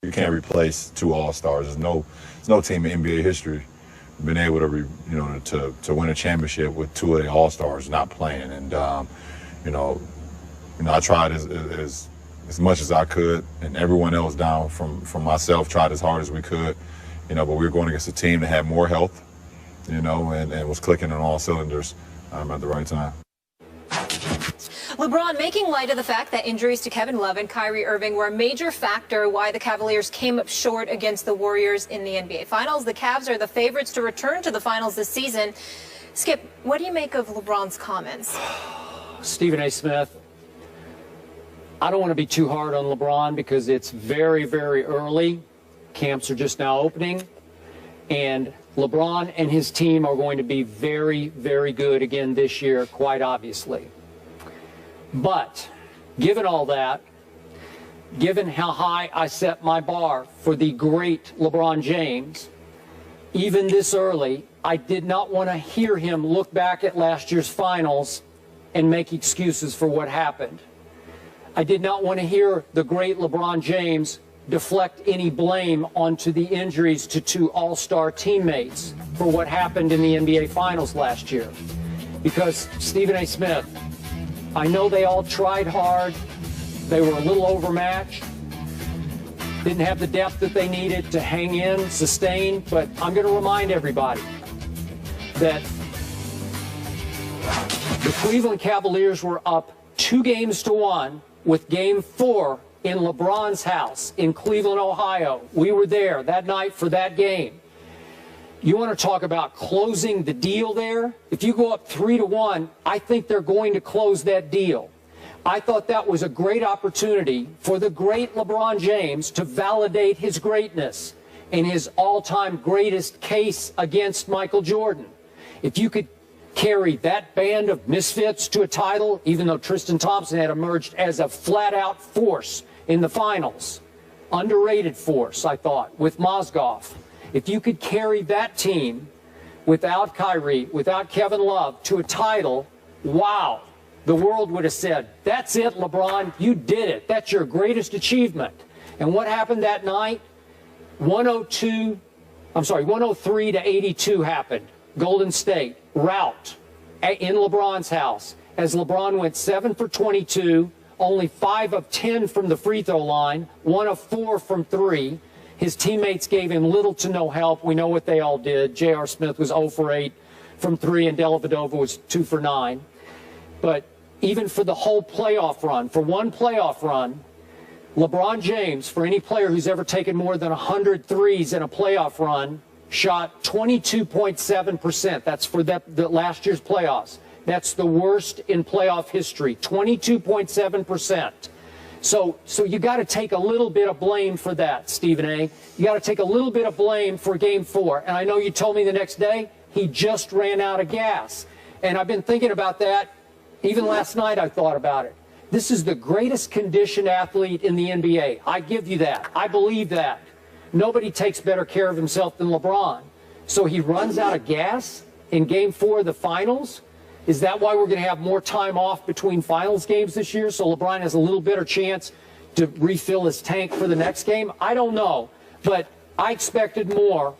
You can't replace two All-Stars. There's no team in NBA history been able to to win a championship with two of the All-Stars not playing. And I tried as much as I could, and everyone else down from myself tried as hard as we could. But we were going against a team that had more health, and was clicking on all cylinders at the right time. LeBron making light of the fact that injuries to Kevin Love and Kyrie Irving were a major factor why the Cavaliers came up short against the Warriors in the NBA Finals. The Cavs are the favorites to return to the finals this season. Skip, what do you make of LeBron's comments? Stephen A. Smith, I don't want to be too hard on LeBron because it's very, very early. Camps are just now opening. And LeBron and his team are going to be very, very good again this year, quite obviously. But given all that, given how high I set my bar for the great LeBron James, even this early, I did not want to hear him look back at last year's finals and make excuses for what happened. I did not want to hear the great LeBron James deflect any blame onto the injuries to two all-star teammates for what happened in the NBA Finals last year. Because, Stephen A. Smith, I know they all tried hard. They were a little overmatched. Didn't have the depth that they needed to hang in, sustain. But I'm going to remind everybody that the Cleveland Cavaliers were up 2-1 with Game 4 in LeBron's house in Cleveland, Ohio. We were there that night for that game. You want to talk about closing the deal there? If you go up 3-1, I think they're going to close that deal. I thought that was a great opportunity for the great LeBron James to validate his greatness in his all-time greatest case against Michael Jordan. If you could carry that band of misfits to a title, even though Tristan Thompson had emerged as a flat-out force in the finals, underrated force, I thought, with Mozgov. If you could carry that team without Kyrie, without Kevin Love to a title, wow, the world would have said, that's it, LeBron, you did it. That's your greatest achievement. And what happened that night? 103 to 82 happened. Golden State, rout in LeBron's house. As LeBron went 7 for 22, only 5 of 10 from the free throw line, 1 of 4 from 3. His teammates gave him little to no help. We know what they all did. J.R. Smith was 0 for 8 from 3, and Dellavedova was 2 for 9. But even for the whole playoff run, for one playoff run, LeBron James, for any player who's ever taken more than 100 threes in a playoff run, shot 22.7%. That's for the last year's playoffs. That's the worst in playoff history, 22.7%. So you got to take a little bit of blame for that, Stephen A. You got to take a little bit of blame for Game 4. And I know you told me the next day he just ran out of gas. And I've been thinking about that. Even last night I thought about it. This is the greatest conditioned athlete in the NBA. I give you that. I believe that. Nobody takes better care of himself than LeBron. So he runs out of gas in Game 4 of the finals? Is that why we're going to have more time off between finals games this year, so LeBron has a little better chance to refill his tank for the next game? I don't know, but I expected more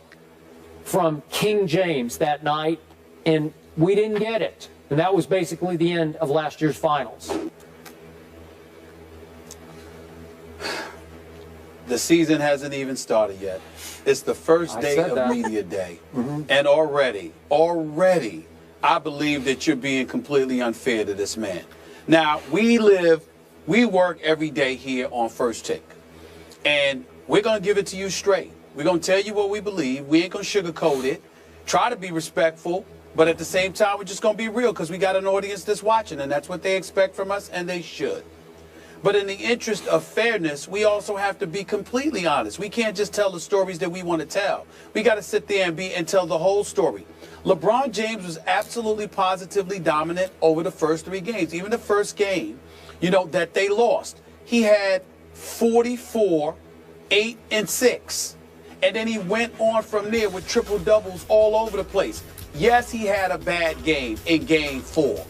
from King James that night, and we didn't get it. And that was basically the end of last year's finals. The season hasn't even started yet. It's the first day of media day. And already, I believe that you're being completely unfair to this man. Now, we work every day here on First Take. And we're going to give it to you straight. We're going to tell you what we believe. We ain't going to sugarcoat it. Try to be respectful. But at the same time, we're just going to be real because we got an audience that's watching, and that's what they expect from us, and they should. But in the interest of fairness, we also have to be completely honest. We can't just tell the stories that we want to tell. We got to sit there and tell the whole story. LeBron James was absolutely positively dominant over the first 3 games. Even the first game, that they lost. He had 44, 8, and 6. And then he went on from there with triple-doubles all over the place. Yes, he had a bad game in Game 4.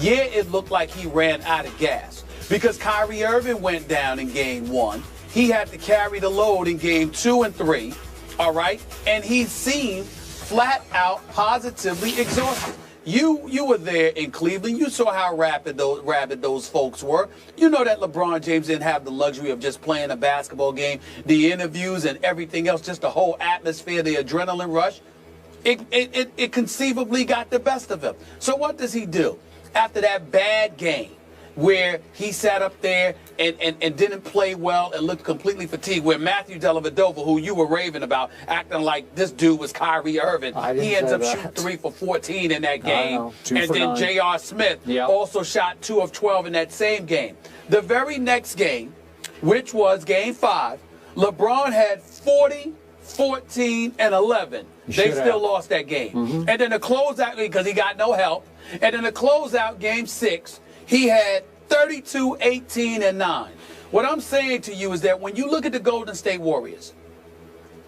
Yeah, it looked like he ran out of gas. Because Kyrie Irving went down in Game 1. he had to carry the load in game 2 and 3, all right? And he seemed flat out positively exhausted. You were there in Cleveland. You saw how rabid those folks were. You know that LeBron James didn't have the luxury of just playing a basketball game, the interviews and everything else, just the whole atmosphere, the adrenaline rush. It conceivably got the best of him. So what does he do? After that bad game where he sat up there and didn't play well and looked completely fatigued, where Matthew Dellavedova, who you were raving about, acting like this dude was Kyrie Irving, he ends up shooting 3 for 14 in that game. And then J.R. Smith also shot 2 of 12 in that same game. The very next game, which was game 5, LeBron had 40, 14, and 11. They still lost that game. And then the closeout, because he got no help, and then the closeout game 6, he had 32, 18, and 9. What I'm saying to you is that when you look at the Golden State Warriors,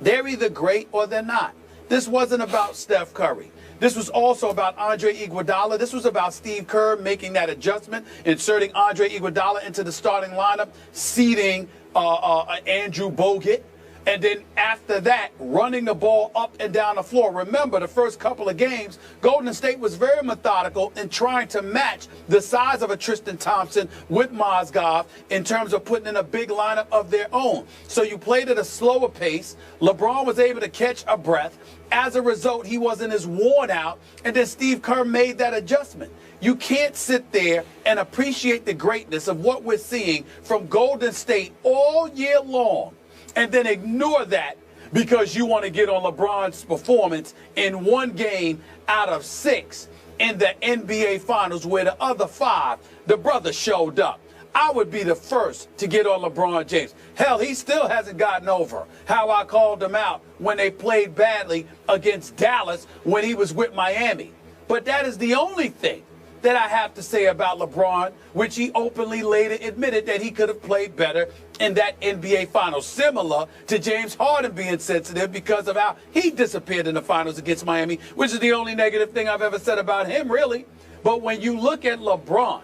they're either great or they're not. This wasn't about Steph Curry. This was also about Andre Iguodala. This was about Steve Kerr making that adjustment, inserting Andre Iguodala into the starting lineup, seating Andrew Bogut. And then after that, running the ball up and down the floor. Remember, the first couple of games, Golden State was very methodical in trying to match the size of a Tristan Thompson with Mozgov in terms of putting in a big lineup of their own. So you played at a slower pace. LeBron was able to catch a breath. As a result, he wasn't as worn out. And then Steve Kerr made that adjustment. You can't sit there and appreciate the greatness of what we're seeing from Golden State all year long and then ignore that because you want to get on LeBron's performance in one game out of 6 in the NBA Finals, where the other 5, the brother showed up. I would be the first to get on LeBron James. Hell, he still hasn't gotten over how I called him out when they played badly against Dallas when he was with Miami. But that is the only thing that I have to say about LeBron, which he openly later admitted that he could have played better in that NBA Finals, similar to James Harden being sensitive because of how he disappeared in the Finals against Miami, which is the only negative thing I've ever said about him, really. But when you look at LeBron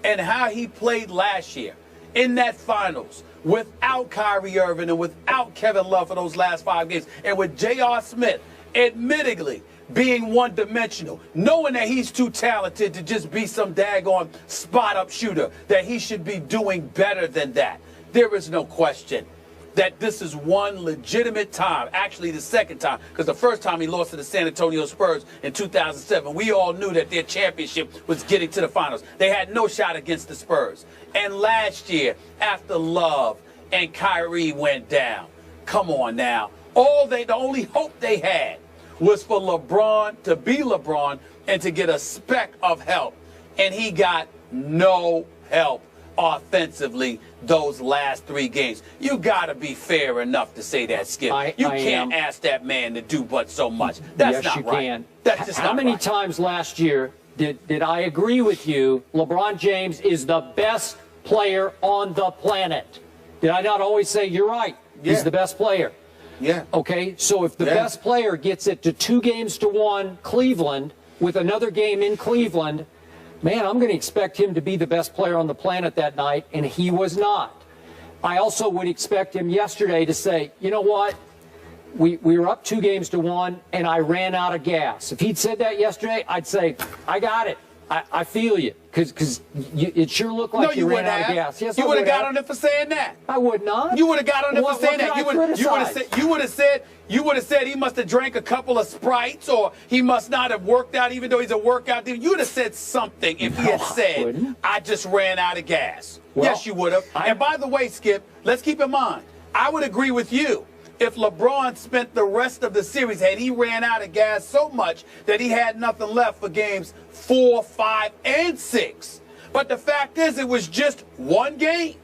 and how he played last year in that Finals without Kyrie Irving and without Kevin Love for those last 5 games, and with J.R. Smith, admittedly, being one-dimensional, knowing that he's too talented to just be some daggone spot-up shooter, that he should be doing better than that. There is no question that this is one legitimate time, actually the second time, because the first time he lost to the San Antonio Spurs in 2007, we all knew that their championship was getting to the finals. They had no shot against the Spurs. And last year, after Love and Kyrie went down, come on now, the only hope they had was for LeBron to be LeBron and to get a speck of help. And he got no help offensively those last 3 games. You got to be fair enough to say that, Skip. You can't ask that man to do but so much. That's not right. Can. That's just How many times last year did I agree with you, LeBron James is the best player on the planet? Did I not always say, you're right, he's the best player? Yeah. Okay, so if the best player gets it to 2-1 Cleveland with another game in Cleveland, man, I'm going to expect him to be the best player on the planet that night, and he was not. I also would expect him yesterday to say, you know what, we were up 2-1, and I ran out of gas. If he'd said that yesterday, I'd say, I got it. I feel you, because it sure looked like you ran out of gas. Yes, you would have got on it for saying that. I would not. You would have got on it for saying that. You would have said he must have drank a couple of Sprites, or he must not have worked out, even though he's a workout dude. You would have said something if he had said, I just ran out of gas. Well, yes, you would have. And by the way, Skip, let's keep in mind, I would agree with you. If LeBron spent the rest of the series, had he ran out of gas so much that he had nothing left for games 4, 5, and 6. But the fact is, it was just one game.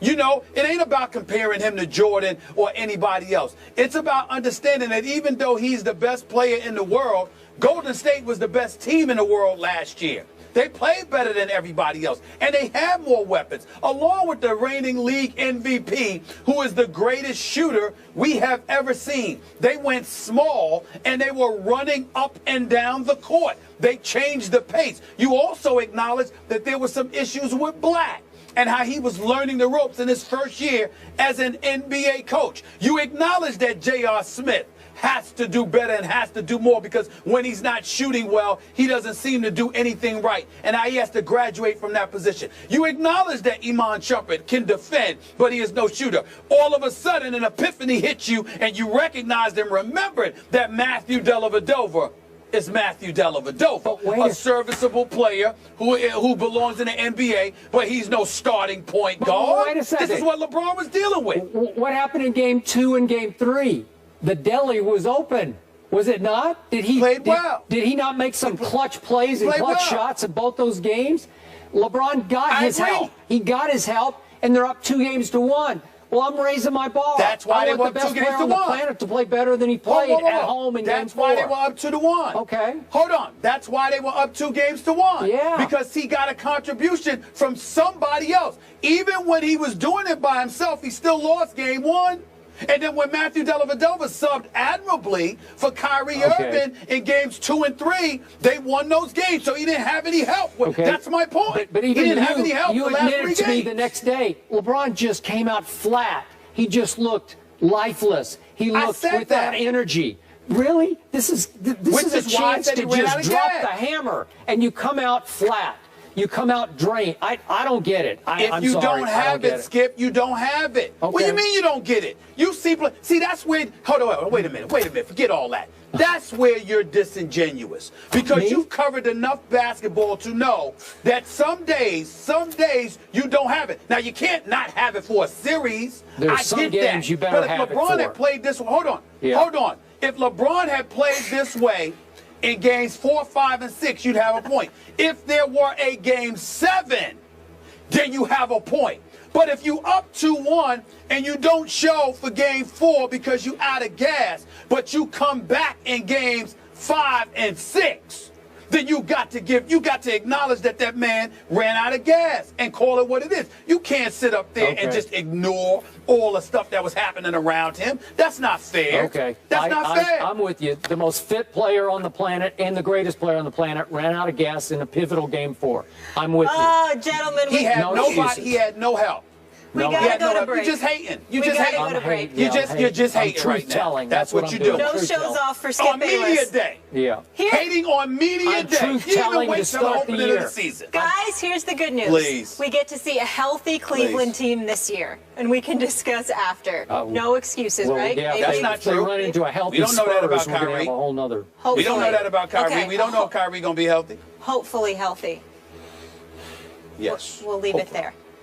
You know, it ain't about comparing him to Jordan or anybody else. It's about understanding that even though he's the best player in the world, Golden State was the best team in the world last year. They played better than everybody else, and they have more weapons, along with the reigning league MVP, who is the greatest shooter we have ever seen. They went small, and they were running up and down the court. They changed the pace. You also acknowledge that there were some issues with Black. and how he was learning the ropes in his first year as an NBA coach. You acknowledge that J.R. Smith has to do better and has to do more, because when he's not shooting well, he doesn't seem to do anything right, and now he has to graduate from that position. You acknowledge that Iman Shumpert can defend, but he is no shooter. All of a sudden, an epiphany hits you, and you recognized and remembered that Matthew Dellavedova is Matthew Dellavedova, a serviceable player who belongs in the NBA, but he's no starting point guard. Wait a second. This is what LeBron was dealing with. What happened in Game 2 and Game 3? The deli was open, was it not? Did he played well? Did he not make some clutch plays and clutch shots in both those games? LeBron got his help. He got his help, and they're up 2-1. Well, I'm raising my bar. That's why I they were want the up best player on the planet to play better than he played at home in Game 4. That's why they were up 2-1. Okay. Hold on. That's why they were up 2-1. Yeah. Because he got a contribution from somebody else. Even when he was doing it by himself, he still lost Game 1. And then when Matthew Dellavedova subbed admirably for Kyrie Irving in Games 2 and 3, they won those games. So he didn't have any help. That's my point. But even he didn't have any help you for the last 3 admitted to me games. the next day, LeBron just came out flat. He just looked lifeless. He looked without energy. Really? This is a chance to just drop the hammer, and you come out flat. You come out drained. I don't get it. If you don't have it, Skip, you don't have it. Okay. What do you mean you don't get it? You see, that's where. Hold on, wait a minute. Forget all that. That's where you're disingenuous, because you've covered enough basketball to know that some days you don't have it. Now you can't not have it for a series. There's some games you better have it for. But if LeBron had played this, hold on. If LeBron had played this way in games 4, 5, and 6, you'd have a point. If there were a game 7, then you have a point. But if you up 2-1 and you don't show for game 4 because you out of gas, but you come back in games 5 and 6, then you got to acknowledge that man ran out of gas and call it what it is. You can't sit up there and just ignore all the stuff that was happening around him. That's not fair. Okay. That's not fair. I'm with you. The most fit player on the planet and the greatest player on the planet ran out of gas in a pivotal game 4. I'm with you. Oh, gentlemen. He had nobody. He had no help. We gotta go to break. You're just hating. We gotta go to break. You're just hating right now. That's what you do. No shows off for Skip on media day. Yeah. Hating on media day. You even wait till the opening of the season. Guys, here's the good news. Please. We get to see a healthy Cleveland team this year, and we can discuss after. No excuses, right? Yeah, that's not true. If they run into a healthy we don't know that about Spurs, we're gonna Kyrie. have a whole nother. Hopefully. We don't know that about Kyrie. Okay. We don't know if Kyrie gonna be healthy. Hopefully healthy. Yes. We'll leave it there.